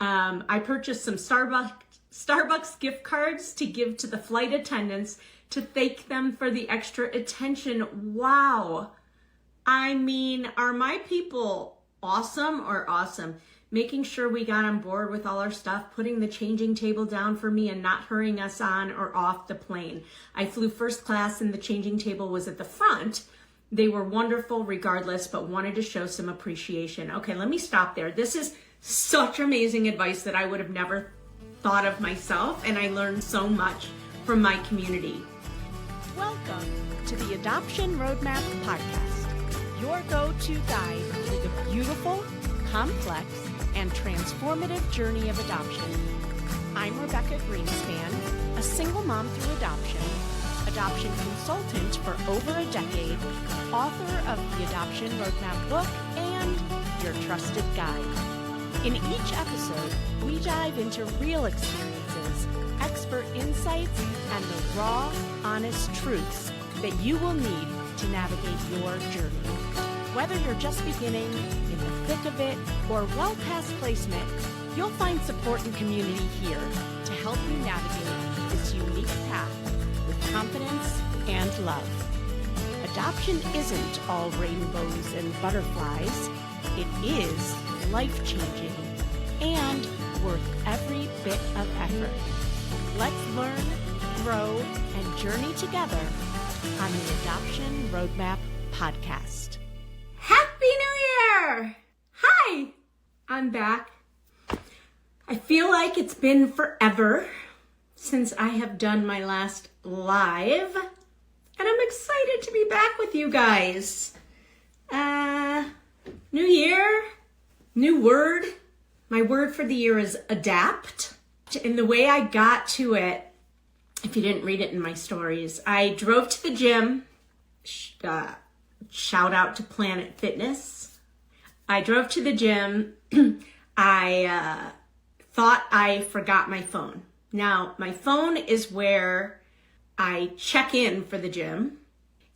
I purchased some Starbucks gift cards to give to the flight attendants to thank them for the extra attention. Wow. I mean, are my people awesome or awesome? Making sure we got on board with all our stuff, putting the changing table down for me and not hurrying us on or off the plane. I flew first class and the changing table was at the front. They were wonderful regardless, but wanted to show some appreciation. Okay, let me stop there. This is such amazing advice that I would have never thought of myself, and I learned so much from my community. Welcome to the Adoption Roadmap Podcast, your go-to guide through the beautiful, complex, and transformative journey of adoption. I'm Rebecca Gruenspan, a single mom through adoption consultant for over a decade, author of the Adoption Roadmap book, and your trusted guide. In each episode, we dive into real experiences, expert insights, and the raw, honest truths that you will need to navigate your journey. Whether you're just beginning, in the thick of it, or well past placement, you'll find support and community here to help you navigate this unique path with confidence and love. Adoption isn't all rainbows and butterflies. It is life-changing and worth every bit of effort. Let's learn, grow, and journey together on the Adoption Roadmap Podcast. Happy New Year! Hi, I'm back. I feel like it's been forever since I have done my last live, and I'm excited to be back with you guys. New year, new word. My word for the year is adapt. And the way I got to it, if you didn't read it in my stories, I drove to the gym. Shout out to Planet Fitness. I drove to the gym. I thought I forgot my phone. Now, my phone is where I check in for the gym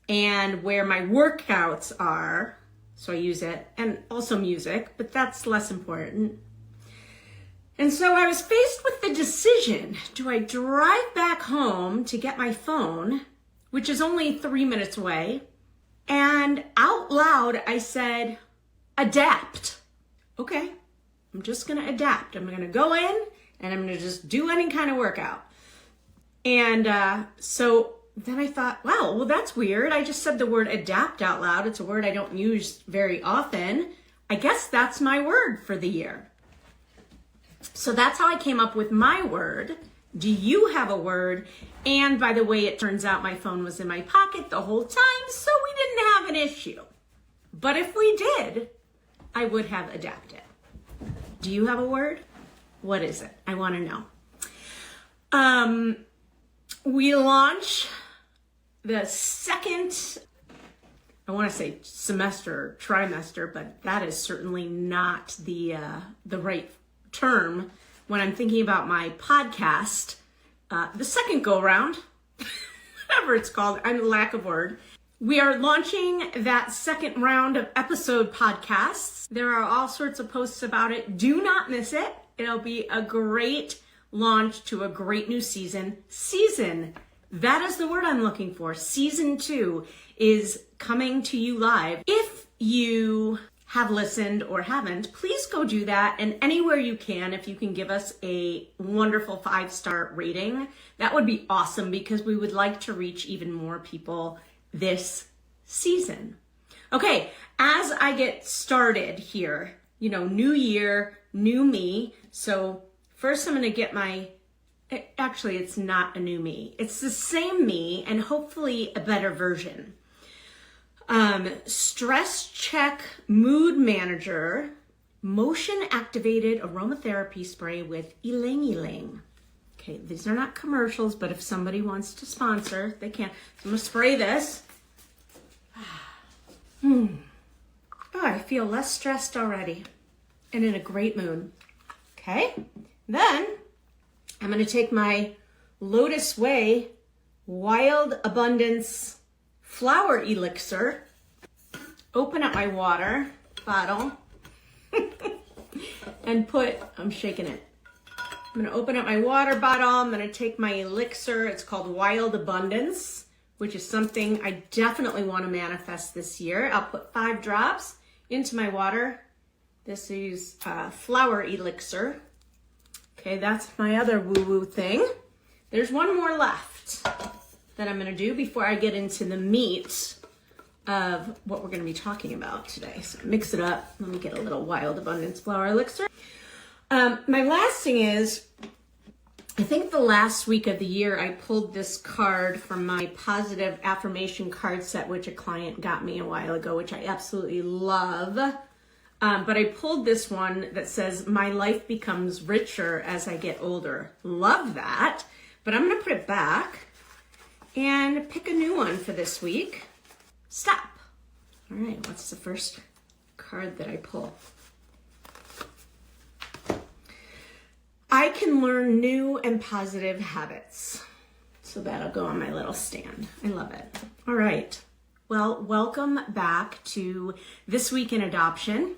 and where my workouts are. So I use it, and also music, but that's less important. And so I was faced with the decision, do I drive back home to get my phone, which is only 3 minutes away, and out loud I said, adapt. Okay, I'm just gonna adapt. I'm gonna go in and I'm gonna just do any kind of workout. And so then I thought, wow, well that's weird. I just said the word adapt out loud. It's a word I don't use very often. I guess that's my word for the year. So that's how I came up with my word. Do you have a word? And by the way, it turns out my phone was in my pocket the whole time, so we didn't have an issue. But if we did, I would have adapted. Do you have a word? What is it? I want to know. We launch the second, I want to say semester, trimester, but that is certainly not the right term when I'm thinking about my podcast. The second go round, whatever it's called, I'm lack of word. We are launching that second round of episode podcasts. There are all sorts of posts about it. Do not miss it. It'll be a great launch to a great new season. That is the word I'm looking for. Season 2 is coming to you live. If you have listened or haven't, please go do that. And anywhere you can, if you can give us a wonderful 5-star rating, that would be awesome because we would like to reach even more people this season. Okay, as I get started here, new year, new me. So first I'm going to get actually it's not a new me. It's the same me and hopefully a better version. Stress check mood manager, motion activated aromatherapy spray with Ylang Ylang. Okay, these are not commercials, but if somebody wants to sponsor, they can. So I'm gonna spray this. Oh, I feel less stressed already and in a great mood. Okay, then I'm gonna take my Lotus Way Wild Abundance Flower Elixir, open up my water bottle, and I'm shaking it. I'm gonna open up my water bottle. I'm gonna take my elixir. It's called Wild Abundance, which is something I definitely wanna manifest this year. I'll put 5 drops into my water. This is flower elixir. Okay, that's my other woo-woo thing. There's one more left that I'm gonna do before I get into the meat of what we're gonna be talking about today. So mix it up. Let me get a little Wild Abundance flower elixir. My last thing is, I think the last week of the year, I pulled this card from my positive affirmation card set, which a client got me a while ago, which I absolutely love. But I pulled this one that says, my life becomes richer as I get older. Love that. But I'm going to put it back and pick a new one for this week. Stop. All right, what's the first card that I pull? I can learn new and positive habits. So that'll go on my little stand. I love it. All right. Well, welcome back to This Week in Adoption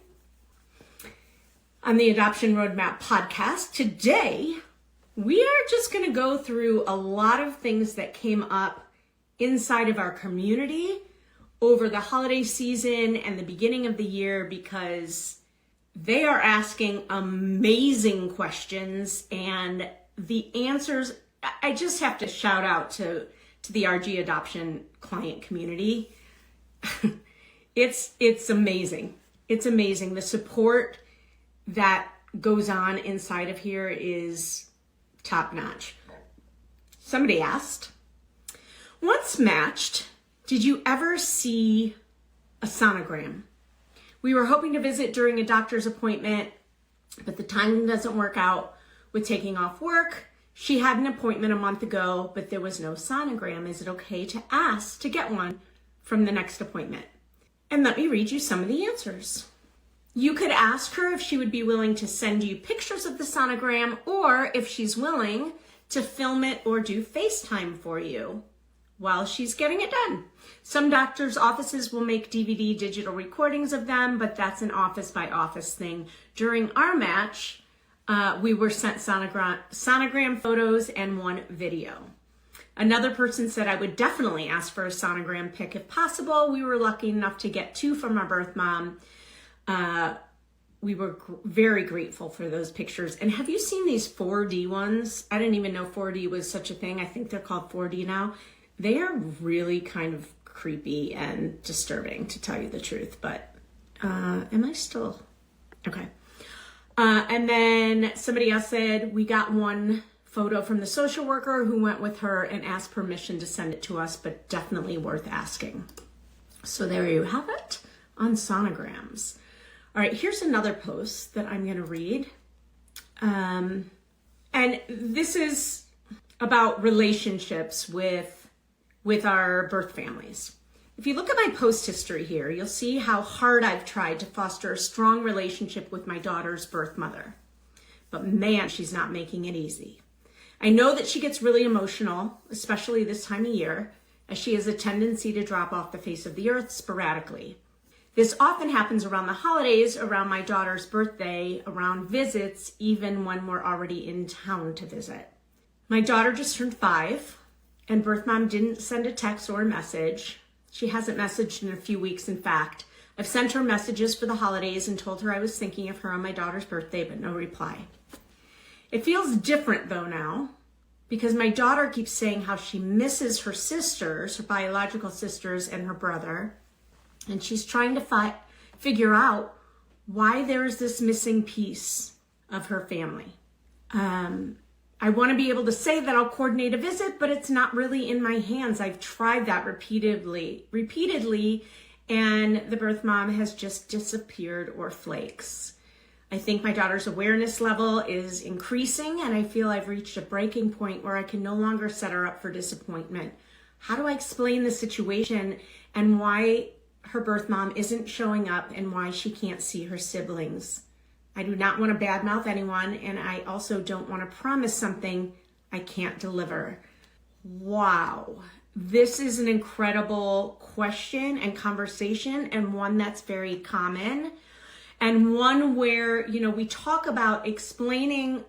on the Adoption Roadmap podcast. Today, we are just going to go through a lot of things that came up inside of our community over the holiday season and the beginning of the year, because they are asking amazing questions, and the answers, I just have to shout out to the RG adoption client community. It's amazing. It's amazing. The support that goes on inside of here is top notch. Somebody asked, once matched, did you ever see a sonogram? We were hoping to visit during a doctor's appointment, but the timing doesn't work out with taking off work. She had an appointment a month ago, but there was no sonogram. Is it okay to ask to get one from the next appointment? And let me read you some of the answers. You could ask her if she would be willing to send you pictures of the sonogram, or if she's willing to film it or do FaceTime for you while she's getting it done. Some doctors' offices will make DVD digital recordings of them, but that's an office by office thing. During our match, we were sent sonogram photos and one video. Another person said, I would definitely ask for a sonogram pic if possible. We were lucky enough to get 2 from our birth mom. We were very grateful for those pictures. And have you seen these 4D ones? I didn't even know 4D was such a thing. I think they're called 4D now. They are really kind of creepy and disturbing, to tell you the truth. But am I still? Okay. And then somebody else said, we got one photo from the social worker who went with her and asked permission to send it to us, but definitely worth asking. So there you have it on sonograms. All right, here's another post that I'm going to read. And this is about relationships with our birth families. If you look at my post history here, you'll see how hard I've tried to foster a strong relationship with my daughter's birth mother. But man, she's not making it easy. I know that she gets really emotional, especially this time of year, as she has a tendency to drop off the face of the earth sporadically. This often happens around the holidays, around my daughter's birthday, around visits, even when we're already in town to visit. My daughter just turned 5, and birth mom didn't send a text or a message. She hasn't messaged in a few weeks, in fact. I've sent her messages for the holidays and told her I was thinking of her on my daughter's birthday, but no reply. It feels different though now, because my daughter keeps saying how she misses her sisters, her biological sisters, and her brother. And she's trying to figure out why there is this missing piece of her family. I want to be able to say that I'll coordinate a visit, but it's not really in my hands. I've tried that repeatedly, and the birth mom has just disappeared or flakes. I think my daughter's awareness level is increasing, and I feel I've reached a breaking point where I can no longer set her up for disappointment. How do I explain the situation and why her birth mom isn't showing up and why she can't see her siblings? I do not want to badmouth anyone, and I also don't want to promise something I can't deliver. Wow. This is an incredible question and conversation, and one that's very common. and one where, we talk about explaining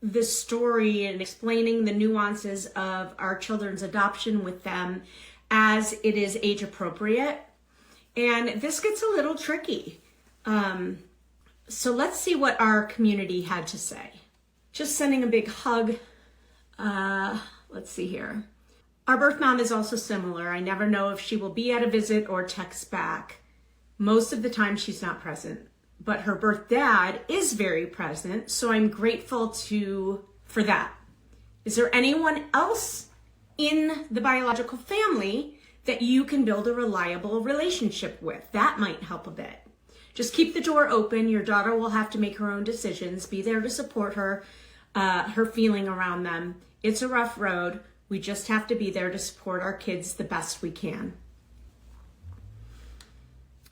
the story and explaining the nuances of our children's adoption with them as it is age appropriate. And this gets a little tricky. So let's see what our community had to say. Just sending a big hug. Let's see here. Our birth mom is also similar. I never know if she will be at a visit or text back. Most of the time she's not present, but her birth dad is very present. So I'm grateful for that. Is there anyone else in the biological family that you can build a reliable relationship with? That might help a bit. Just keep the door open. Your daughter will have to make her own decisions. Be there to support her, her feeling around them. It's a rough road. We just have to be there to support our kids the best we can.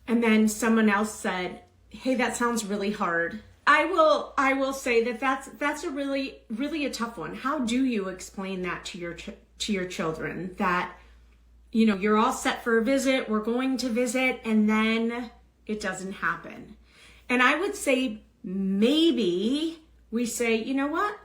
And then someone else said, hey, that sounds really hard. I will say that's a really, really a tough one. How do you explain that to your children that, you're all set for a visit, we're going to visit, and then it doesn't happen? And I would say maybe we say, you know what?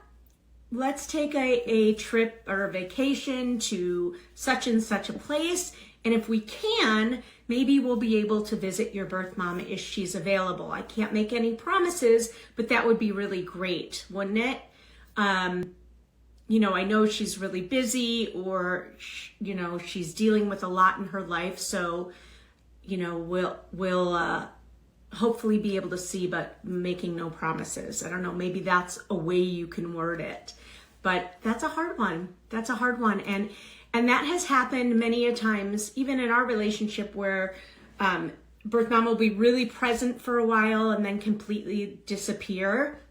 Let's take a trip or a vacation to such and such a place. And if we can, maybe we'll be able to visit your birth mom if she's available. I can't make any promises, but that would be really great, wouldn't it? I know she's really busy, or, she's dealing with a lot in her life. So, we'll hopefully be able to see, but making no promises. I don't know, maybe that's a way you can word it, but that's a hard one. That's a hard one. And that has happened many a times, even in our relationship, where birth mom will be really present for a while and then completely disappear.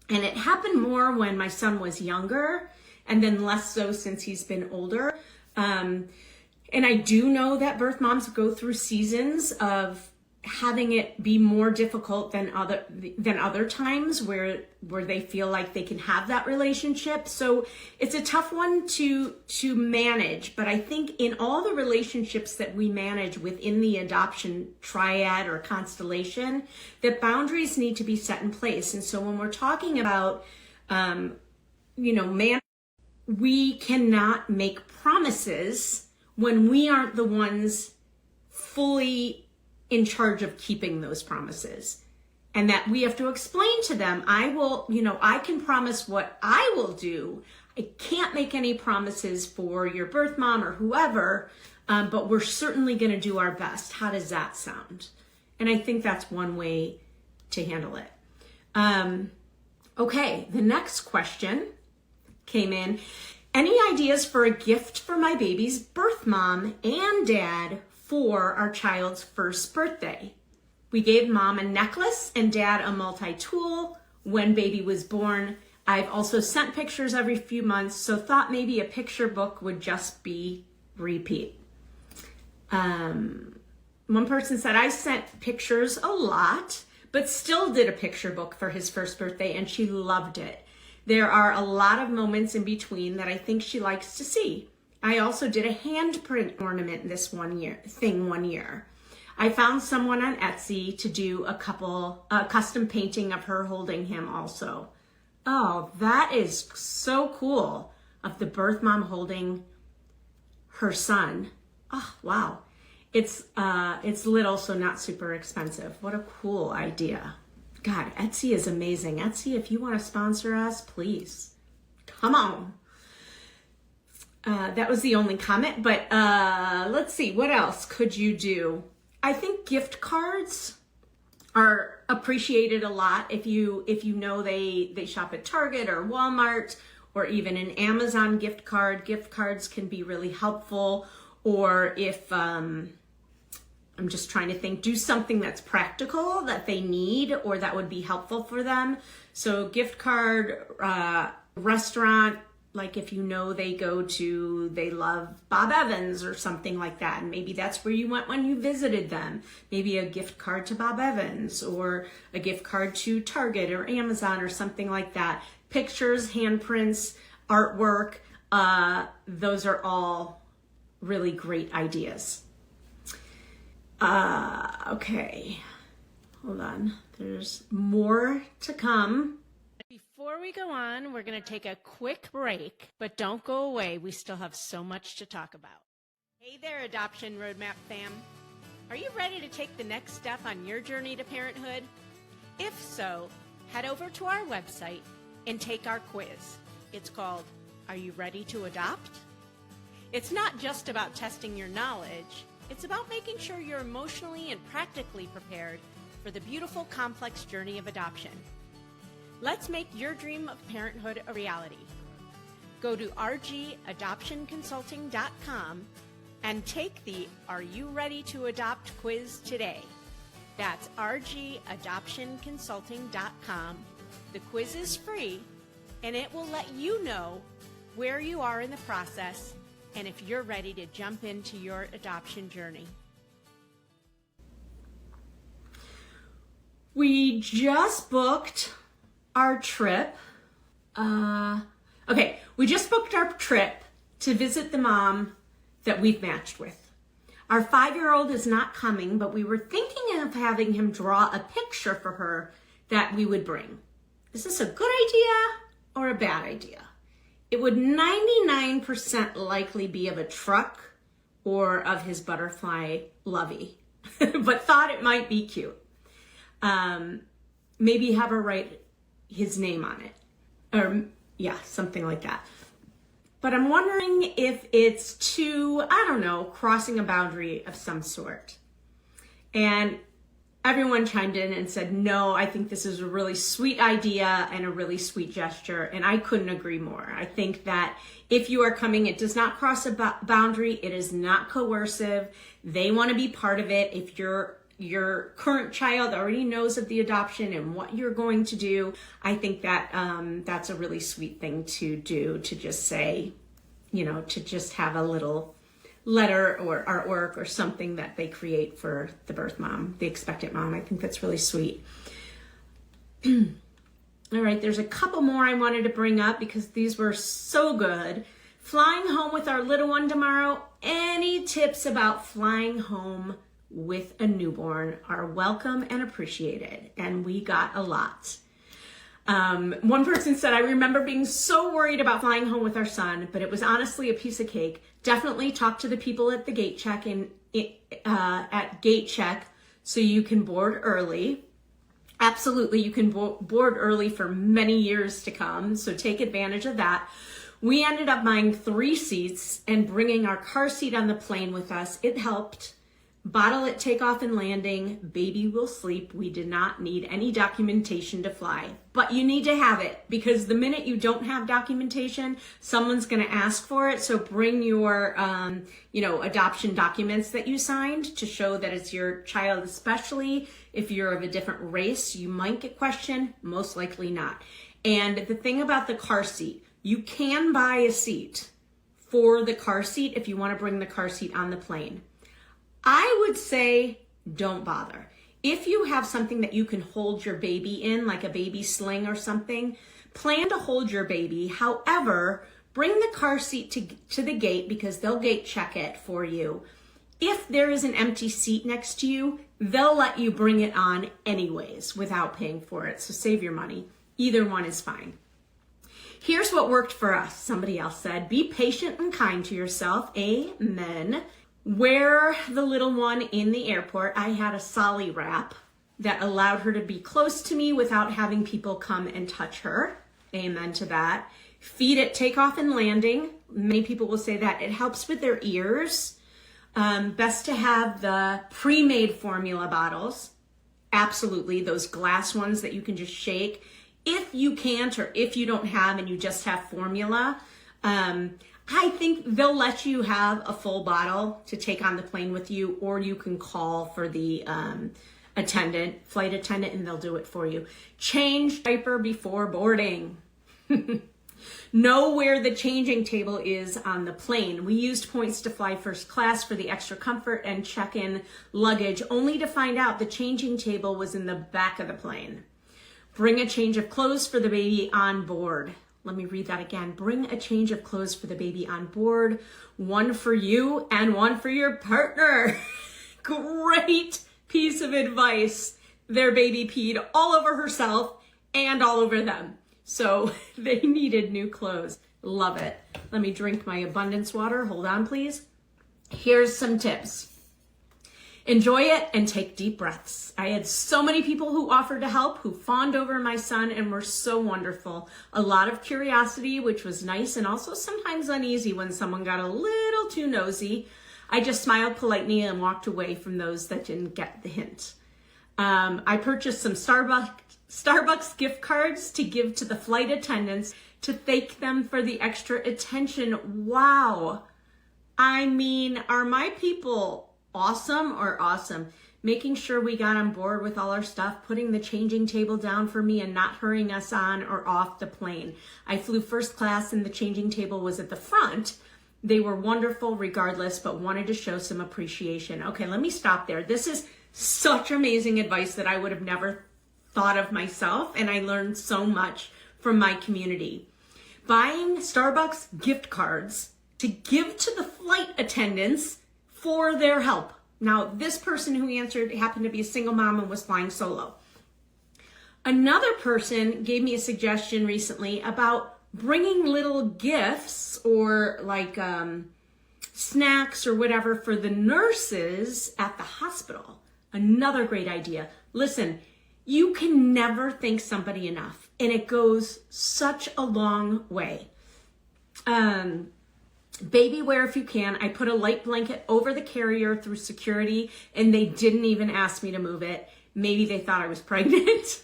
And it happened more when my son was younger, and then less so since he's been older. And I do know that birth moms go through seasons of having it be more difficult than other times where they feel like they can have that relationship. So it's a tough one to manage, but I think in all the relationships that we manage within the adoption triad or constellation, that boundaries need to be set in place. And so when we're talking about we cannot make promises when we aren't the ones fully in charge of keeping those promises, and that we have to explain to them, I can promise what I will do. I can't make any promises for your birth mom or whoever, but we're certainly going to do our best. How does that sound? And I think that's one way to handle it. Okay, the next question came in. Any ideas for a gift for my baby's birth mom and dad for our child's first birthday? We gave mom a necklace and dad a multi-tool when baby was born. I've also sent pictures every few months, so thought maybe a picture book would just be repeat. One person said, I sent pictures a lot, but still did a picture book for his first birthday, and she loved it. There are a lot of moments in between that I think she likes to see. I also did a handprint ornament one year. I found someone on Etsy to do a custom painting of her holding him also. Oh, that is so cool, of the birth mom holding her son. Oh, wow. It's little, so not super expensive. What a cool idea. God, Etsy is amazing. Etsy, if you want to sponsor us, please. Come on. That was the only comment, but let's see, what else could you do? I think gift cards are appreciated a lot. If you know they shop at Target or Walmart, or even an Amazon gift cards can be really helpful. Or if I'm just trying to think, do something that's practical that they need or that would be helpful for them. So gift card, restaurant, like if they love Bob Evans or something like that, and maybe that's where you went when you visited them. Maybe a gift card to Bob Evans, or a gift card to Target or Amazon or something like that. Pictures, handprints, artwork, those are all really great ideas. Okay, Hold on. There's more to come. Before we go on, we're going to take a quick break, but don't go away. We still have so much to talk about. Hey there, Adoption Roadmap fam. Are you ready to take the next step on your journey to parenthood? If so, head over to our website and take our quiz. It's called, Are You Ready to Adopt? It's not just about testing your knowledge. It's about making sure you're emotionally and practically prepared for the beautiful, complex journey of adoption. Let's make your dream of parenthood a reality. Go to rgadoptionconsulting.com and take the Are You Ready to Adopt quiz today. That's rgadoptionconsulting.com. The quiz is free, and it will let you know where you are in the process and if you're ready to jump into your adoption journey. We just booked our trip. We just booked our trip to visit the mom that we've matched with. Our 5-year-old is not coming, but we were thinking of having him draw a picture for her that we would bring. Is this a good idea or a bad idea? It would 99% likely be of a truck or of his butterfly Lovey, but thought it might be cute. Maybe have her write his name on it, or something like that. But I'm wondering if it's too, crossing a boundary of some sort. And everyone chimed in and said, no, I think this is a really sweet idea and a really sweet gesture. And I couldn't agree more. I think that if you are coming, it does not cross a boundary. It is not coercive. They want to be part of it. If your current child already knows of the adoption and what you're going to do, I think that that's a really sweet thing to do, to just say, to just have a little letter or artwork or something that they create for the birth mom, the expectant mom. I think that's really sweet. All right, there's a couple more I wanted to bring up because these were so good. Flying home with our little one tomorrow. Any tips about flying home with a newborn are welcome and appreciated, and we got a lot. One person said, I remember being so worried about flying home with our son, but it was honestly a piece of cake. Definitely talk to the people at the gate check at gate check so you can board early. Absolutely, you can board early for many years to come, so take advantage of that. We ended up buying 3 seats and bringing our car seat on the plane with us. It helped. Bottle at takeoff and landing, baby will sleep. We did not need any documentation to fly, but you need to have it because the minute you don't have documentation, someone's going to ask for it. So bring your, adoption documents that you signed to show that it's your child, especially if you're of a different race. You might get questioned, most likely not. And the thing about the car seat, you can buy a seat for the car seat if you want to bring the car seat on the plane. I would say don't bother. If you have something that you can hold your baby in, like a baby sling or something, plan to hold your baby. However, bring the car seat to the gate because they'll gate check it for you. If there is an empty seat next to you, they'll let you bring it on anyways without paying for it. So save your money. Either one is fine. Here's what worked for us. Somebody else said, be patient and kind to yourself. Amen. Wear the little one in the airport. I had a Solly wrap that allowed her to be close to me without having people come and touch her. Amen to that. Feed at takeoff and landing. Many people will say that it helps with their ears. Best to have the pre-made formula bottles. Absolutely, those glass ones that you can just shake. If you can't or if you don't have and you just have formula, I think they'll let you have a full bottle to take on the plane with you, or you can call for the flight attendant, and they'll do it for you. Change diaper before boarding. Know where the changing table is on the plane. We used points to fly first class for the extra comfort and check-in luggage, only to find out the changing table was in the back of the plane. Bring a change of clothes for the baby on board. Let me read that again. Bring a change of clothes for the baby on board. One for you and one for your partner. Great piece of advice. their baby peed all over herself and all over them. So they needed new clothes. Love it. Let me drink my abundance water. Hold on, please. Here's some tips. Enjoy it and take deep breaths. I had so many people who offered to help, who fawned over my son and were so wonderful. A lot of curiosity, which was nice, and also sometimes uneasy when someone got a little too nosy. I just smiled politely and walked away from those that didn't get the hint. I purchased some Starbucks gift cards to give to the flight attendants to thank them for the extra attention. Wow. I mean, are my people awesome or awesome? Making sure we got on board with all our stuff, putting the changing table down for me and not hurrying us on or off the plane. I flew first class and the changing table was at the front. They were wonderful regardless, but wanted to show some appreciation. Okay, let me stop there. This is such amazing advice that I would have never thought of myself, and I learned so much from my community. Buying Starbucks gift cards to give to the flight attendants for their help. Now, this person who answered happened to be a single mom and was flying solo. Another person gave me a suggestion recently about bringing little gifts or like snacks or whatever for the nurses at the hospital. Another great idea. Listen, you can never thank somebody enough, and it goes such a long way. Baby wear if you can. I put a light blanket over the carrier through security, and they didn't even ask me to move it. Maybe they thought I was pregnant.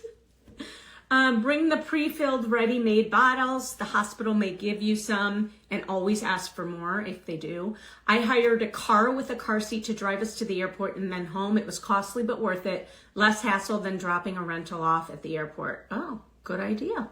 Bring the pre-filled ready-made bottles. The hospital may give you some, and always ask for more if they do. I hired a car with a car seat to drive us to the airport and then home. It was costly but worth it. Less hassle than dropping a rental off at the airport. Oh, good idea.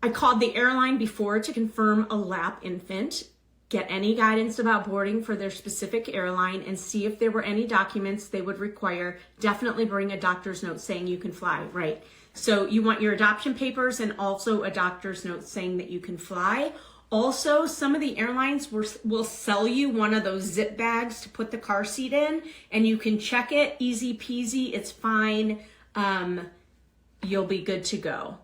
I called the airline before to confirm a lap infant, get any guidance about boarding for their specific airline, and see if there were any documents they would require. Definitely bring a doctor's note saying you can fly, right? So you want your adoption papers and also a doctor's note saying that you can fly. Also, some of the airlines will sell you one of those zip bags to put the car seat in, and you can check it, easy peasy, it's fine. You'll be good to go.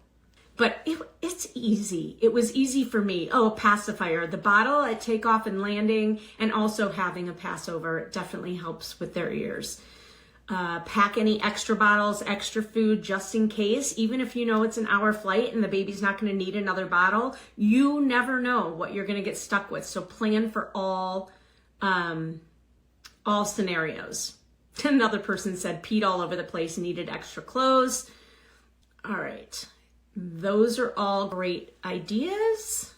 But it's easy. It was easy for me. Oh, pacifier, the bottle at takeoff and landing, and also having a passover. It definitely helps with their ears. Pack any extra bottles, extra food, just in case. Even if you know it's an hour flight and the baby's not going to need another bottle, you never know what you're going to get stuck with. So plan for all scenarios. Another person said peed all over the place, needed extra clothes. All right. Those are all great ideas.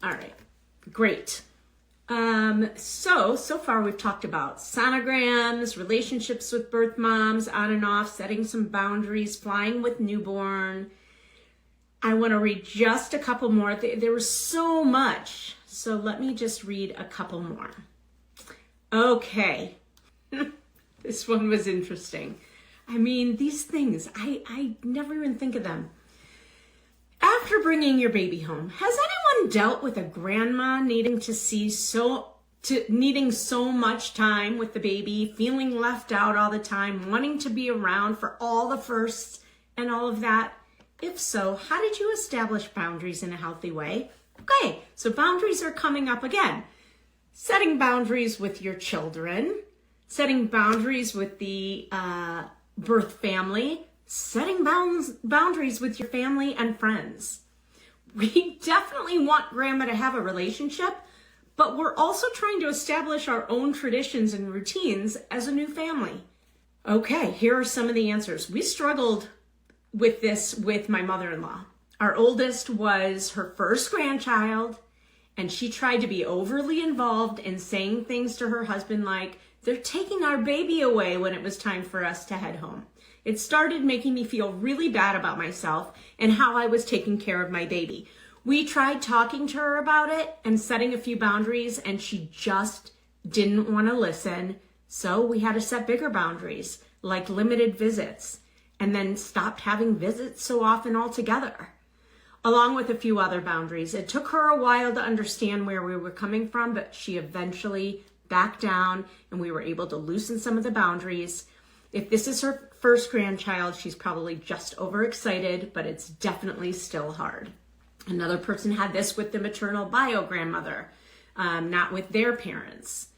All right, great. So far we've talked about sonograms, relationships with birth moms, on and off, setting some boundaries, flying with newborn. I want to read just a couple more. There was so much. So let me just read a couple more. Okay. This one was interesting. I mean, these things, I never even think of them. After bringing your baby home, has anyone dealt with a grandma needing so much time with the baby, feeling left out all the time, wanting to be around for all the firsts and all of that? If so, how did you establish boundaries in a healthy way? Okay, so boundaries are coming up again. Setting boundaries with your children, setting boundaries with the birth family, setting boundaries with your family and friends. We definitely want grandma to have a relationship, but we're also trying to establish our own traditions and routines as a new family. Okay, here are some of the answers. We struggled with this with my mother-in-law. Our oldest was her first grandchild, and she tried to be overly involved in saying things to her husband like, "They're taking our baby away," when it was time for us to head home. It started making me feel really bad about myself and how I was taking care of my baby. We tried talking to her about it and setting a few boundaries, and she just didn't want to listen. So we had to set bigger boundaries, like limited visits, and then stopped having visits so often altogether, along with a few other boundaries. It took her a while to understand where we were coming from, but she eventually backed down and we were able to loosen some of the boundaries. If this is her first grandchild, she's probably just overexcited, but it's definitely still hard. Another person had this with the maternal bio grandmother, not with their parents.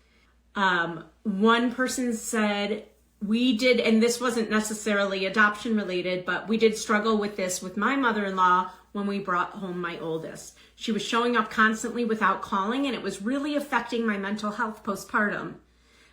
One person said, we did, and this wasn't necessarily adoption related, but we did struggle with this with my mother-in-law when we brought home my oldest. She was showing up constantly without calling, and it was really affecting my mental health postpartum.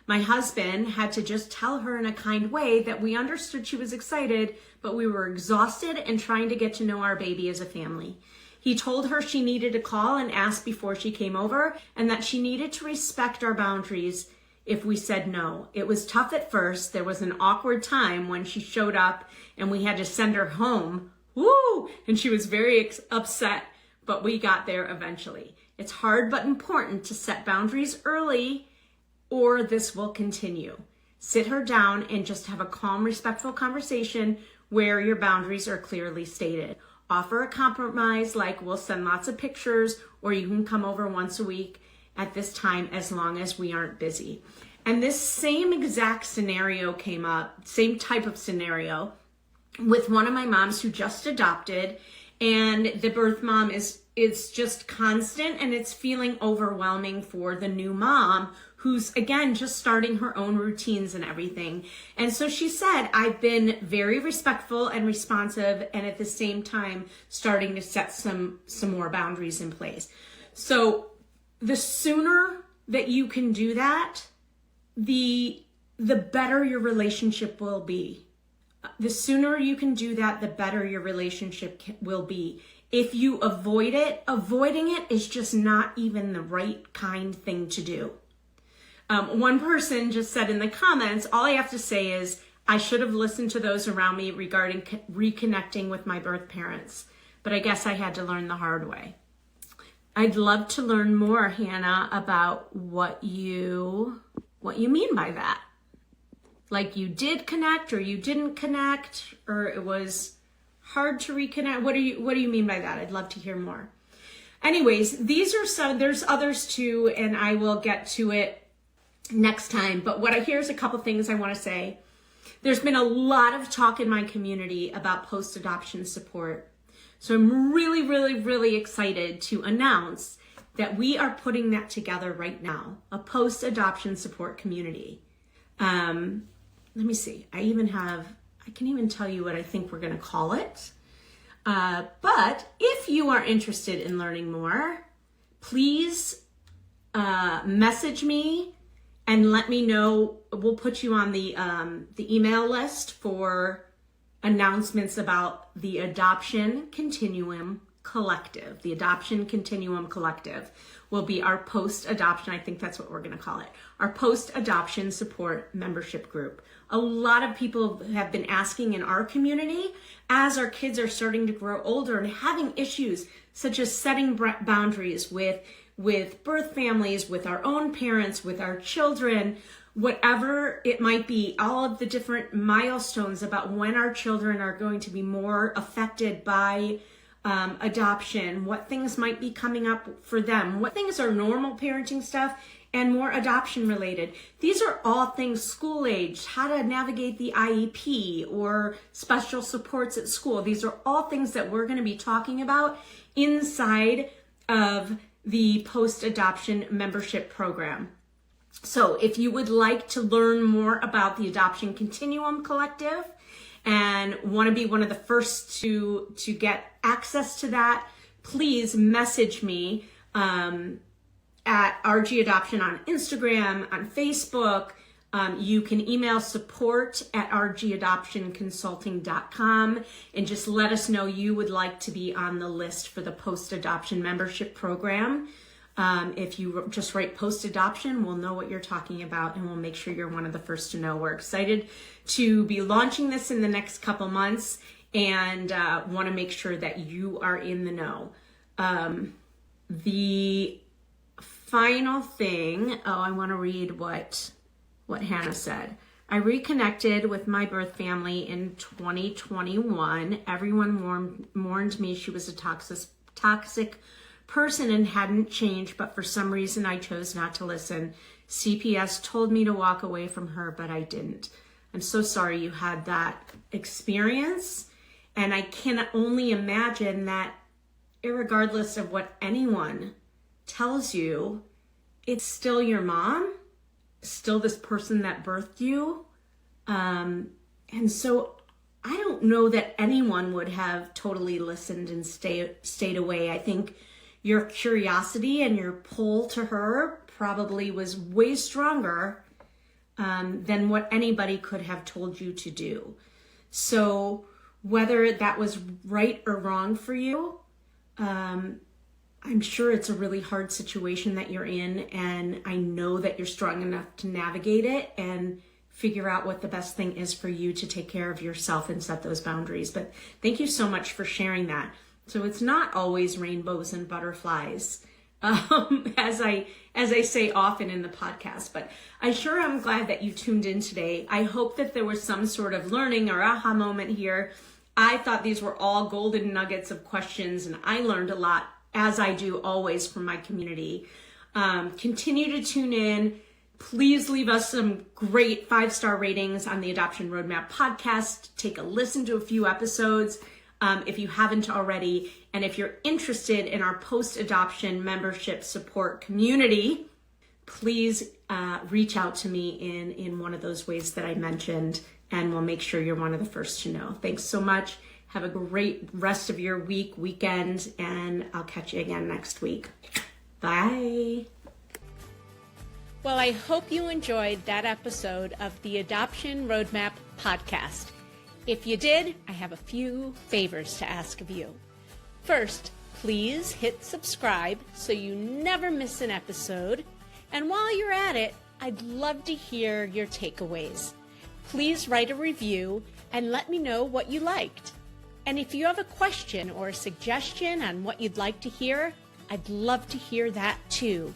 My husband had to just tell her in a kind way that we understood she was excited, but we were exhausted and trying to get to know our baby as a family. He told her she needed to call and ask before she came over, and that she needed to respect our boundaries if we said no. It was tough at first. There was an awkward time when she showed up and we had to send her home. Woo! And she was very upset, but we got there eventually. It's hard but important to set boundaries early, or this will continue. Sit her down and just have a calm, respectful conversation where your boundaries are clearly stated. Offer a compromise like we'll send lots of pictures, or you can come over once a week at this time as long as we aren't busy. And this same exact scenario came up, same type of scenario, with one of my moms who just adopted, and the birth mom is just constant, and it's feeling overwhelming for the new mom who's, again, just starting her own routines and everything. And so she said, I've been very respectful and responsive, and at the same time starting to set some more boundaries in place. So the sooner that you can do that, the better your relationship will be. The sooner you can do that, the better your relationship will be. If you avoid it, avoiding it is just not even the right kind thing to do. One person just said in the comments, all I have to say is, I should have listened to those around me regarding reconnecting with my birth parents, but I guess I had to learn the hard way. I'd love to learn more, Hannah, about what you mean by that. Like you did connect or you didn't connect, or it was hard to reconnect. What do you mean by that? I'd love to hear more. Anyways, these are some, there's others too, and I will get to it next time. But here's a couple things I want to say. There's been a lot of talk in my community about post-adoption support. So I'm really, really, really excited to announce that we are putting that together right now, a post-adoption support community. Let me see. I can even tell you what I think we're going to call it. But if you are interested in learning more, please message me and let me know. We'll put you on the email list for announcements about the Adoption Continuum Collective. The Adoption Continuum Collective will be our post-adoption, I think that's what we're going to call it, our post-adoption support membership group. A lot of people have been asking in our community, as our kids are starting to grow older and having issues such as setting boundaries with birth families, with our own parents, with our children, whatever it might be, all of the different milestones about when our children are going to be more affected by adoption, what things might be coming up for them, what things are normal parenting stuff and more adoption related. These are all things school age, how to navigate the IEP or special supports at school. These are all things that we're going to be talking about inside of the post-adoption membership program. So if you would like to learn more about the Adoption Continuum Collective and want to be one of the first to get access to that, please message me at RG Adoption on Instagram, on Facebook. You can email support@rgadoptionconsulting.com and just let us know you would like to be on the list for the post-adoption membership program. If you just write post-adoption, we'll know what you're talking about and we'll make sure you're one of the first to know. We're excited to be launching this in the next couple months and want to make sure that you are in the know. The final thing, I want to read what Hannah said. I reconnected with my birth family in 2021. Everyone warned me she was a toxic person and hadn't changed, but for some reason I chose not to listen. CPS told me to walk away from her, but I didn't. I'm so sorry you had that experience. And I can only imagine that irregardless of what anyone tells you, it's still your mom, still this person that birthed you. And so I don't know that anyone would have totally listened and stayed away. I think your curiosity and your pull to her probably was way stronger than what anybody could have told you to do. So whether that was right or wrong for you, I'm sure it's a really hard situation that you're in, and I know that you're strong enough to navigate it and figure out what the best thing is for you to take care of yourself and set those boundaries. But thank you so much for sharing that. So it's not always rainbows and butterflies, as I say often in the podcast, but I sure am glad that you tuned in today. I hope that there was some sort of learning or aha moment here. I thought these were all golden nuggets of questions, and I learned a lot, as I do always, from my community. Continue to tune in. Please leave us some great 5-star ratings on the Adoption Roadmap podcast. Take a listen to a few episodes if you haven't already. And if you're interested in our post-adoption membership support community, please reach out to me in one of those ways that I mentioned, and we'll make sure you're one of the first to know. Thanks so much. Have a great rest of your weekend, and I'll catch you again next week. Bye. Well, I hope you enjoyed that episode of the Adoption Roadmap podcast. If you did, I have a few favors to ask of you. First, please hit subscribe so you never miss an episode. And while you're at it, I'd love to hear your takeaways. Please write a review and let me know what you liked. And if you have a question or a suggestion on what you'd like to hear, I'd love to hear that too.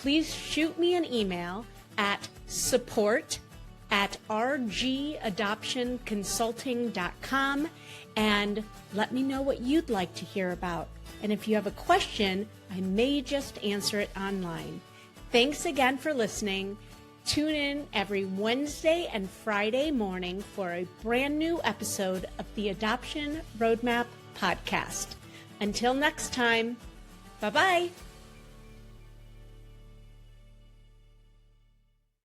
Please shoot me an email at support@rgadoptionconsulting.com and let me know what you'd like to hear about. And if you have a question, I may just answer it online. Thanks again for listening. Tune in every Wednesday and Friday morning for a brand new episode of the Adoption Roadmap podcast. Until next time, bye-bye.